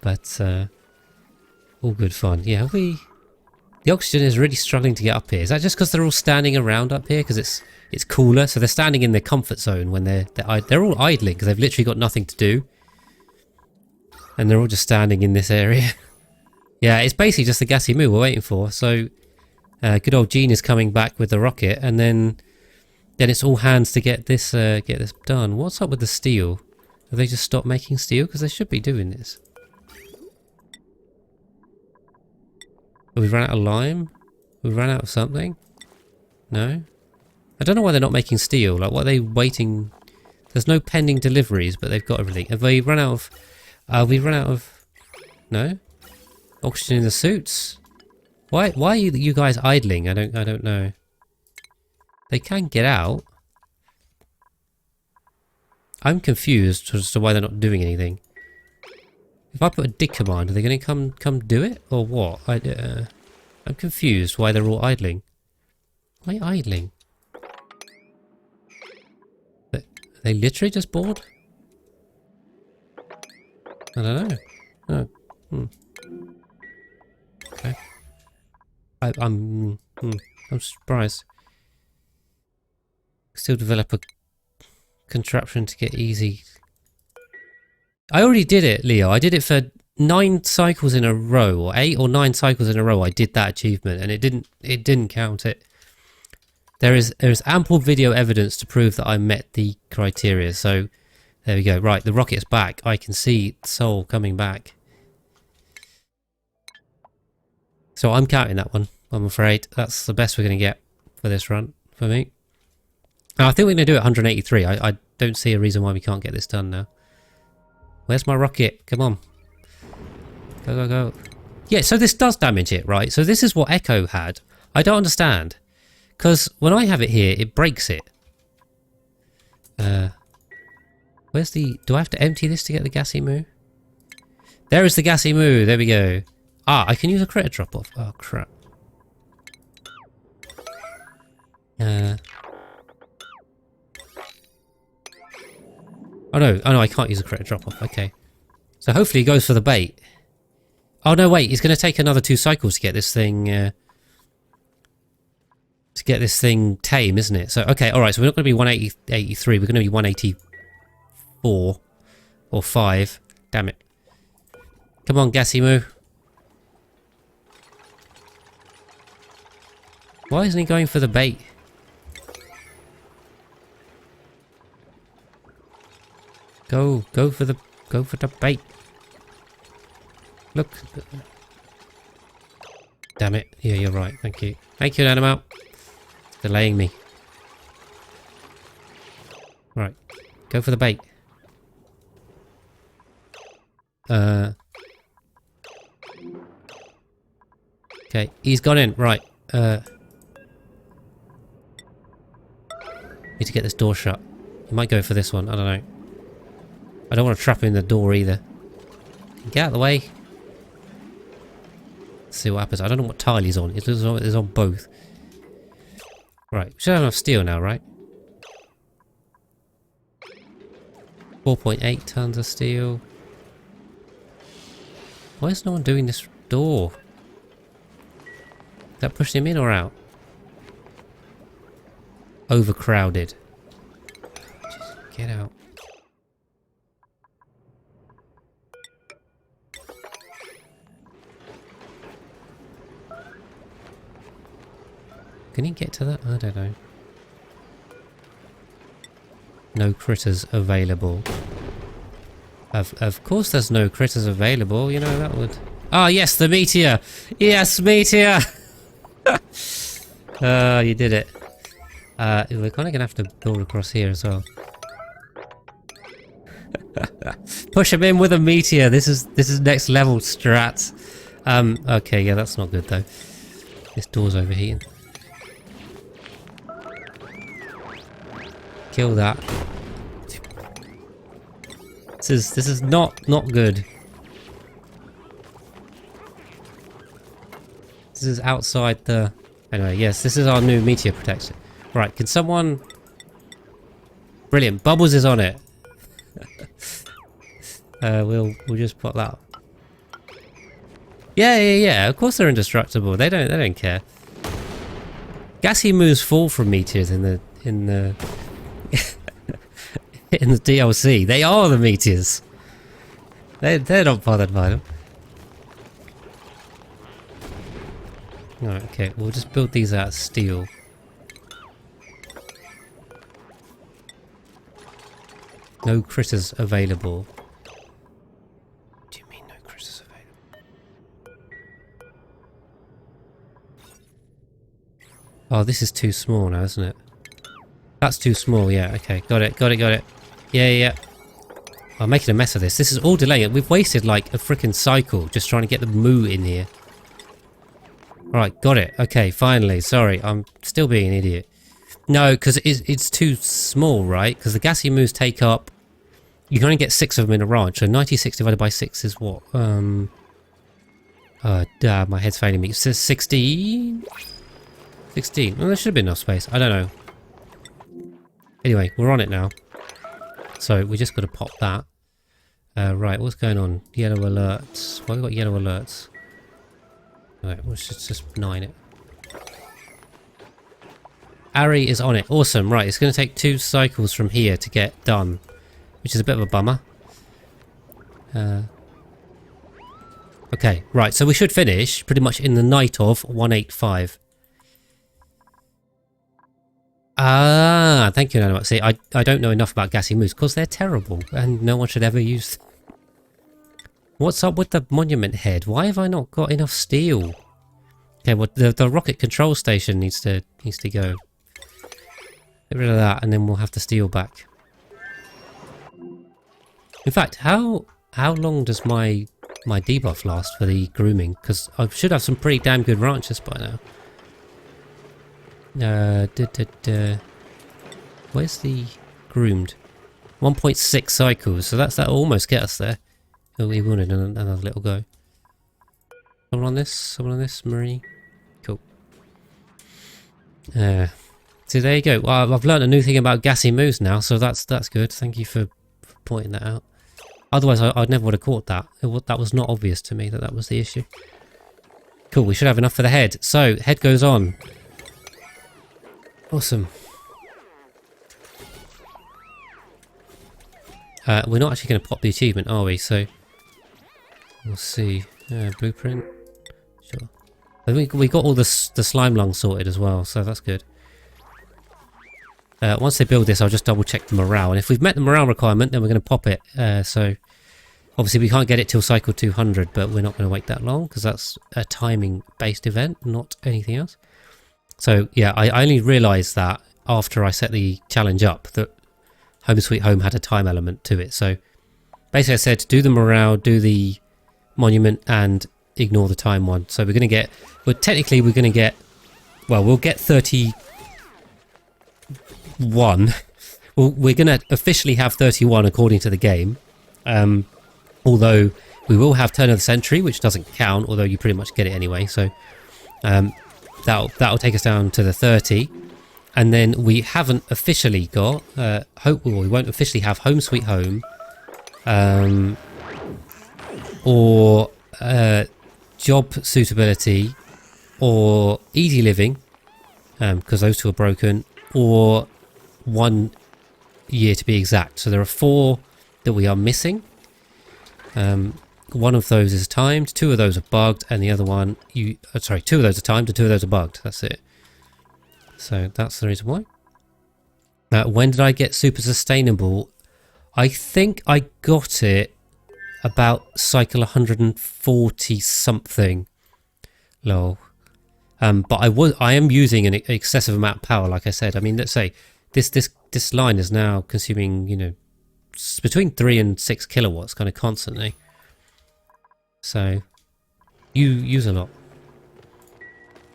but all good fun. Yeah, the oxygen is really struggling to get up here. Is that just because they're all standing around up here because it's cooler? So they're standing in their comfort zone when they're all idling because they've literally got nothing to do, and they're all just standing in this area. Yeah, it's basically just the gassy moo we're waiting for. So good old Gene is coming back with the rocket, and then it's all hands to get this done. What's up with the steel? Have they just stopped making steel? Because they should be doing this. Have we run out of lime? We've run out of something? No? I don't know why they're not making steel. Like, what are they waiting? There's no pending deliveries, but they've got everything. Have they run out of... we run out of... No? Oxygen in the suits? Why are you guys idling? I don't know. They can get out. I'm confused as to why they're not doing anything. If I put a dig command, are they going to come do it? Or what? I'm confused why they're all idling. Why idling? Are they literally just bored? I don't know. Oh. Okay. I'm surprised. Still develop a contraption to get easy. I already did it, Leo. I did it for 9 cycles in a row, or 8 or 9 cycles in a row. I did that achievement, and it didn't count it. There is ample video evidence to prove that I met the criteria. So there we go. Right, the rocket's back. I can see Soul coming back. So I'm counting that one. I'm afraid that's the best we're going to get for this run for me. I think we're going to do it 183. I don't see a reason why we can't get this done now. Where's my rocket? Come on. Go, go, go. Yeah, so this does damage it, right? So this is what Echo had. I don't understand. Because when I have it here, it breaks it. Where's the... Do I have to empty this to get the gassy moo? There is the gassy moo. There we go. Ah, I can use a critter drop-off. Oh, crap. Oh no, I can't use a critter drop-off. Okay. So hopefully he goes for the bait. Oh no, wait, he's going to take another 2 cycles to get this thing... tame, isn't it? So, okay, alright, so we're not going to be 183, we're going to be 184. Or 5. Damn it. Come on, Gassy Moo. Why isn't he going for the bait? Go for the bait. Look. Damn it. Yeah, you're right. Thank you. Thank you, Animal. It's delaying me. Right. Go for the bait. Okay, he's gone in. Right. Need to get this door shut. He might go for this one. I don't know. I don't want to trap him in the door either. Get out of the way. Let's see what happens. I don't know what tile he's on. It's on both. Right. We should have enough steel now, right? 4.8 tons of steel. Why is no one doing this door? Is that pushing him in or out? Overcrowded. Just get out. Can he get to that? I don't know. No critters available. Of course there's no critters available, you know, that would... Ah, yes, the meteor! Yes, meteor! You did it. We're kind of going to have to build across here as well. Push him in with a meteor. This is next level strat. Okay, yeah, that's not good though. This door's overheating. Kill that. This is not good. This is outside the... Anyway, yes, this is our new meteor protection. Right, can someone... Brilliant, Bubbles is on it. We'll just put that. Yeah. Of course they're indestructible. They don't care. Gassy moves fall from meteors in the in the DLC. They are the meteors. They're not bothered by them. Alright, okay, we'll just build these out of steel. No critters available. What do you mean no critters available? Oh, this is too small now, isn't it? That's too small, yeah, okay. Got it. Yeah. I'm making a mess of this. This is all delaying. We've wasted like a freaking cycle just trying to get the moo in here. Alright, got it. Okay, finally. Sorry, I'm still being an idiot. No, because it's too small, right? Because the gassy moos take up... You can only get 6 of them in a ranch, so 96 divided by 6 is what? My head's failing me. It says 16? 16. Well, there should have been enough space. I don't know. Anyway, we're on it now. So we just got to pop that. Right, what's going on? Yellow alerts. Why have we got yellow alerts? Alright, let's just 9 it. Ari is on it. Awesome. Right, it's going to take 2 cycles from here to get done, which is a bit of a bummer. Okay, right, so we should finish pretty much in the night of 185. Ah, thank you, Nano. See, I don't know enough about gassy moos because they're terrible and no one should ever use them. What's up with the monument head? Why have I not got enough steel? Okay, well, the rocket control station needs to go. Get rid of that and then we'll have the steel back. In fact, how long does my debuff last for the grooming? Because I should have some pretty damn good ranches by now. Where's the groomed? 1.6 cycles, so that almost get us there. Oh, we wanted another little go. Someone on this? Someone on this? Marie? Cool. So there you go. Well, I've learned a new thing about gassy moos now, so that's good. Thank you for pointing that out. Otherwise, I never would have caught that. That was not obvious to me that was the issue. Cool, we should have enough for the head. So, head goes on. Awesome. We're not actually going to pop the achievement, are we? So, we'll see. Blueprint. Sure. I think we got all the slime lungs sorted as well, so that's good. Once they build this, I'll just double check the morale. And if we've met the morale requirement, then we're going to pop it. So, obviously we can't get it till cycle 200, but we're not going to wait that long because that's a timing-based event, not anything else. So, yeah, I only realised that after I set the challenge up, that Home Sweet Home had a time element to it. So, basically I said, do the morale, do the monument, and ignore the time one. So we're going to get... Well, technically we're going to get... Well, we'll get 31. Well, we're going to officially have 31 according to the game. Although we will have Turn of the Century, which doesn't count, although you pretty much get it anyway. So that'll take us down to the 30. And then we haven't officially got... we won't officially have Home Sweet Home. Or job suitability. Or easy living. Because those two are broken. Or 1 year to be exact. So there are 4 that we are missing. One of those is timed, 2 of those are bugged, and the other one, 2 of those are timed and 2 of those are bugged. That's it. So that's the reason why. When did I get super sustainable? I think I got it about cycle 140 something. Lol. But I am using an excessive amount of power, like I said. I mean, let's say this line is now consuming, it's between 3 and 6 kilowatts kind of constantly. So you use a lot.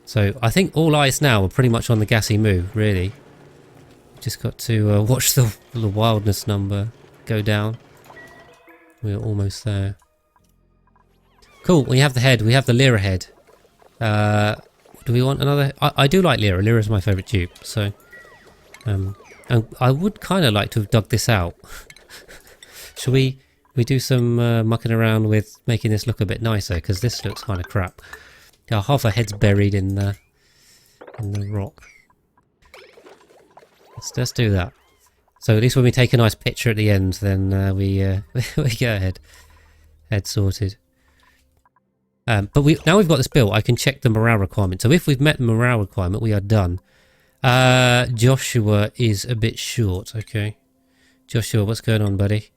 So I think all eyes now are pretty much on the gassy moo, really. Just got to watch the wildness number go down. We're almost there. Cool, we have the head, we have the Lyra head. Do we want another? I do like Lyra. Lyra is my favourite dupe, so... and I would kind of like to have dug this out. Shall we do some mucking around with making this look a bit nicer? Because this looks kind of crap. Yeah, half her head's buried in the rock. Let's do that. So at least when we take a nice picture at the end, then we go ahead. Head sorted. But now we've got this built, I can check the morale requirement. So if we've met the morale requirement, we are done. Joshua is a bit short, okay. Joshua, what's going on, buddy?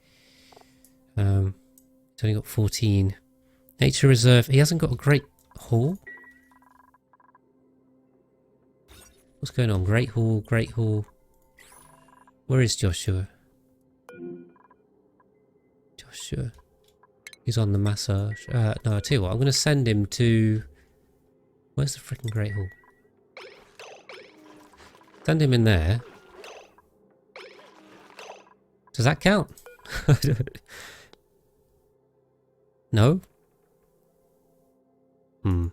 He's only got 14. Nature Reserve, he hasn't got a great haul. What's going on? Great haul, great haul. Where is Joshua? Joshua. He's on the massage. No, I'll tell you what, I'm going to send him to... Where's the freaking Great Hall? Send him in there. Does that count? No? I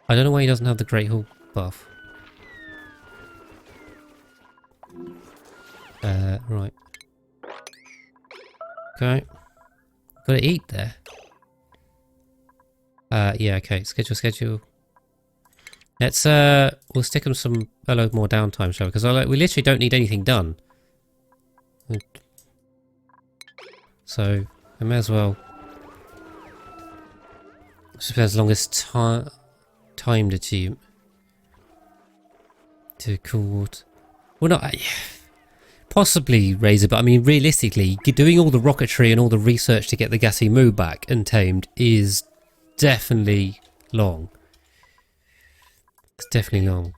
don't know why he doesn't have the Great Hall buff. Right. Okay. Gotta eat there. Yeah, okay. Schedule. Let's, we'll stick them a load more downtime, shall we? Because we literally don't need anything done. So, I may as well... As long as timed achievement. To cool water. Well, not... Possibly Razor, but I mean, realistically, doing all the rocketry and all the research to get the gassy moo back and tamed is definitely long. It's definitely long.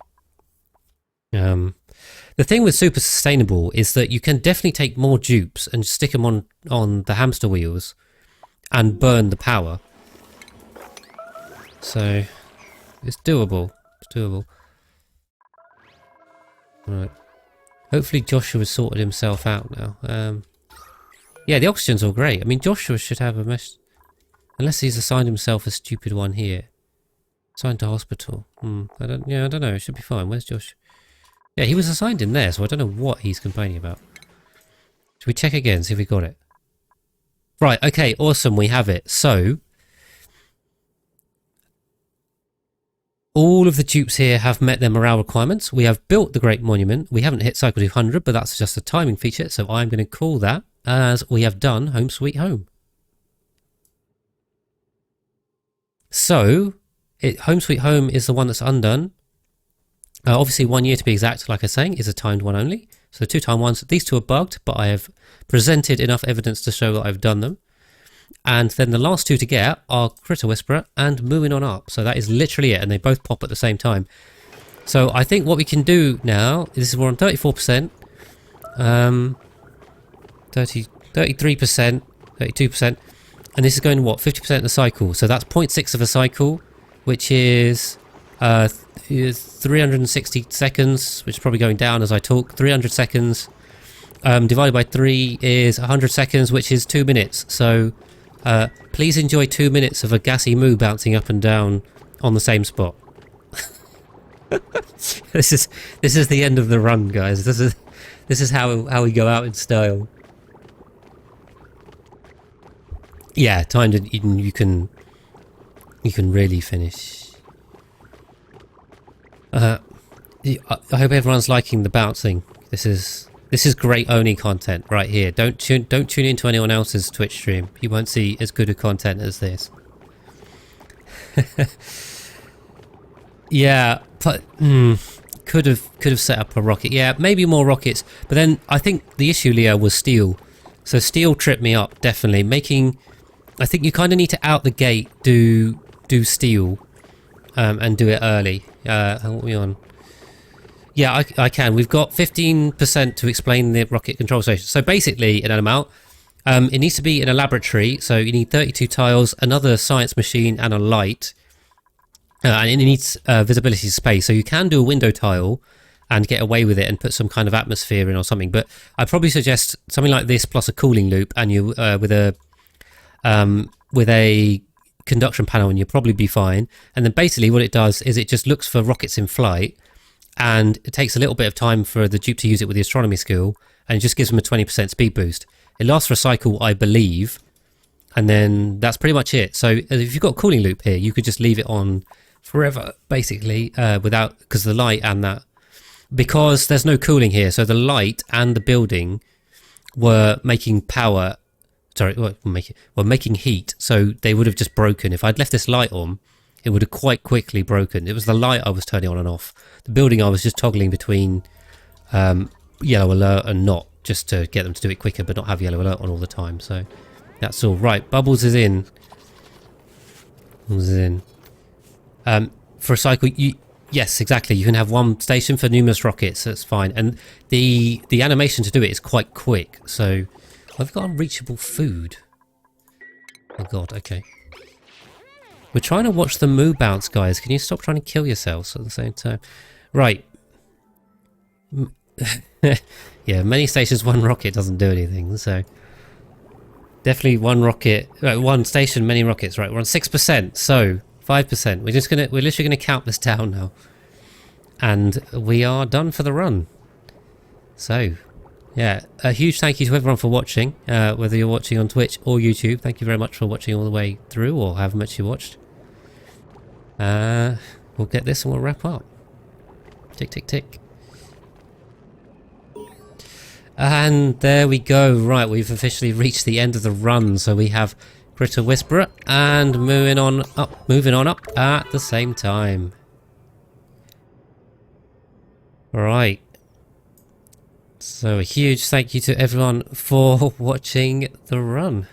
The thing with Super Sustainable is that you can definitely take more dupes and stick them on the hamster wheels and burn the power. So, it's doable. It's doable. Right. Hopefully Joshua's sorted himself out now. Yeah, the oxygen's all great. I mean, Joshua should have a mesh... Unless he's assigned himself a stupid one here. Assigned to hospital. I don't know. It should be fine. Where's Josh? Yeah, he was assigned in there, so I don't know what he's complaining about. Should we check again, see if we got it? Right, okay, awesome, we have it. So... all of the dupes here have met their morale requirements. We have built the Great Monument. We haven't hit Cycle 200, but that's just a timing feature, so I'm going to call that as we have done Home Sweet Home. So, Home Sweet Home is the one that's undone. Obviously, 1 year to be exact, like I was saying, is a timed one only. So 2 timed ones. These two are bugged, but I have presented enough evidence to show that I've done them. And then the last 2 to get are Critter Whisperer and Moving On Up. So that is literally it, and they both pop at the same time. So I think what we can do now, we're on 34%, 33%, 32%, and this is going to what, 50% of the cycle. So that's 0.6 of a cycle, which is 360 seconds, which is probably going down as I talk. 300 seconds divided by 3 is 100 seconds, which is 2 minutes. So please enjoy 2 minutes of a gassy moo bouncing up and down on the same spot. This is the end of the run, guys. This is how we go out in style. Yeah, timed and you can really finish. I hope everyone's liking the bouncing. This is great Oni content right here. Don't tune into anyone else's Twitch stream. You won't see as good a content as this. Yeah, but could have set up a rocket. Yeah, maybe more rockets. But then I think the issue, Leo, was steel. So steel tripped me up, definitely. I think you kind of need to out the gate do steel and do it early. What are we on? Yeah, I can. We've got 15% to explain the rocket control station. So basically, in an amount, it needs to be in a laboratory. So you need 32 tiles, another science machine, and a light. And it needs visibility space. So you can do a window tile and get away with it and put some kind of atmosphere in or something. But I'd probably suggest something like this plus a cooling loop, and you with a conduction panel, and you'll probably be fine. And then basically what it does is it just looks for rockets in flight, and it takes a little bit of time for the dupe to use it with the astronomy skill, and it just gives them a 20% speed boost. It lasts for a cycle, I believe, and then that's pretty much it. So if you've got a cooling loop here, you could just leave it on forever, basically, without, because the light and that, because there's no cooling here, so the light and the building were making power, sorry, were making heat, so they would have just broken. If I'd left this light on, it would have quite quickly broken. It was the light I was turning on and off. The building I was just toggling between yellow alert and not, just to get them to do it quicker, but not have yellow alert on all the time. So that's all right. Bubbles is in. Bubbles is in. For a cycle, yes, exactly. You can have one station for numerous rockets. That's fine. And the animation to do it is quite quick. So I've got unreachable food. Oh God. Okay. We're trying to watch the moo bounce, guys. Can you stop trying to kill yourselves at the same time? Right. Yeah, many stations, one rocket doesn't do anything. So definitely one rocket, one station, many rockets. Right, we're on 6%. So 5%. We're literally gonna count this down now, and we are done for the run. So yeah, a huge thank you to everyone for watching. Whether you're watching on Twitch or YouTube, thank you very much for watching all the way through, or however much you watched. We'll get this and we'll wrap up. Tick, tick, tick. And there we go. Right, we've officially reached the end of the run. So we have Critter Whisperer and moving on up at the same time. Right. So a huge thank you to everyone for watching the run.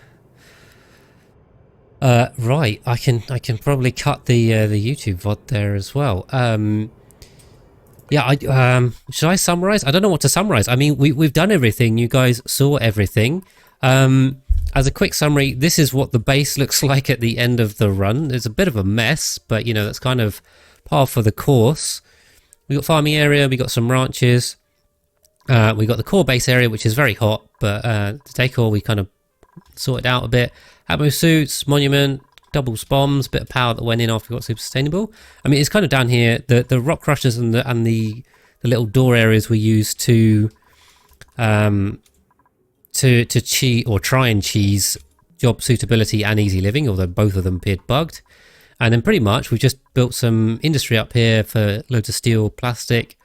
Right, I can probably cut the YouTube VOD there as well. Yeah, should I summarize? I don't know what to summarize. I mean, we've done everything. You guys saw everything. As a quick summary, this is what the base looks like at the end of the run. It's a bit of a mess, but you know, that's kind of par for the course. We got farming area, we got some ranches. We got the core base area, which is very hot, but the decor we kind of sorted out a bit. Atmo suits, monument, double bombs, bit of power that went in after we got super sustainable. I mean, it's kind of down here. The rock crushers and the little door areas we used to cheat or try and cheese job suitability and easy living, although both of them appeared bugged. And then pretty much we've just built some industry up here for loads of steel, plastic,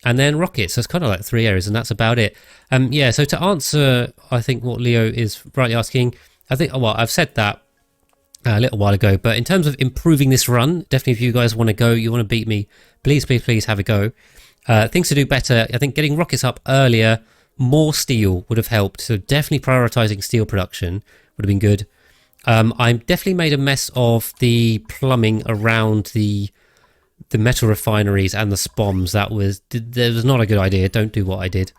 and then rockets. So it's kind of like 3 areas, and that's about it. Yeah, so to answer, I think what Leo is rightly asking, I think, well, I've said that a little while ago, but in terms of improving this run, definitely if you guys want to go, you want to beat me, please, please, please have a go. Things to do better, I think getting rockets up earlier, more steel would have helped, so definitely prioritizing steel production would have been good. I definitely made a mess of the plumbing around the metal refineries and the SPOMs. That was not a good idea. Don't do what I did.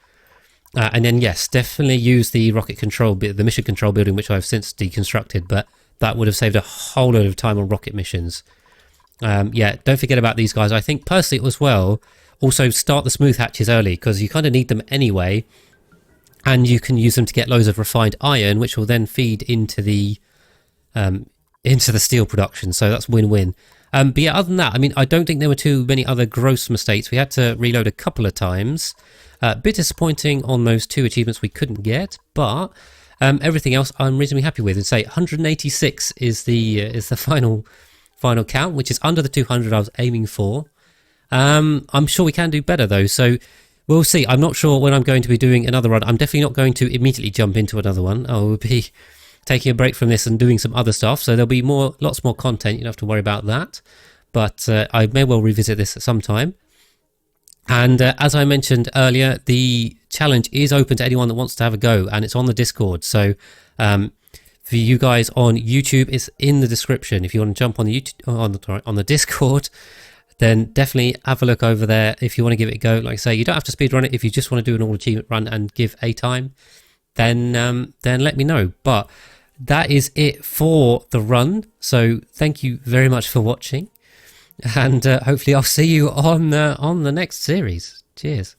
And then yes, definitely use the rocket control, the mission control building, which I've since deconstructed, but that would have saved a whole load of time on rocket missions. Yeah, don't forget about these guys. I think personally as well, also start the smooth hatches early, because you kind of need them anyway, and you can use them to get loads of refined iron, which will then feed into the steel production. So that's win-win. But yeah, other than that, I mean, I don't think there were too many other gross mistakes. We had to reload a couple of times. A bit disappointing on those 2 achievements we couldn't get, but everything else I'm reasonably happy with. And say 186 is the final count, which is under the 200 I was aiming for. I'm sure we can do better though, so we'll see. I'm not sure when I'm going to be doing another run. I'm definitely not going to immediately jump into another one. I will be taking a break from this and doing some other stuff, so there'll be lots more content. You don't have to worry about that, but I may well revisit this at some time. And as I mentioned earlier, the challenge is open to anyone that wants to have a go, and it's on the Discord. So for you guys on YouTube, it's in the description. If you want to jump on the on the Discord, then definitely have a look over there if you want to give it a go. Like I say, you don't have to speedrun it. If you just want to do an all achievement run and give a time, then let me know. But that is it for the run. So thank you very much for watching, and hopefully I'll see you on the next series. Cheers.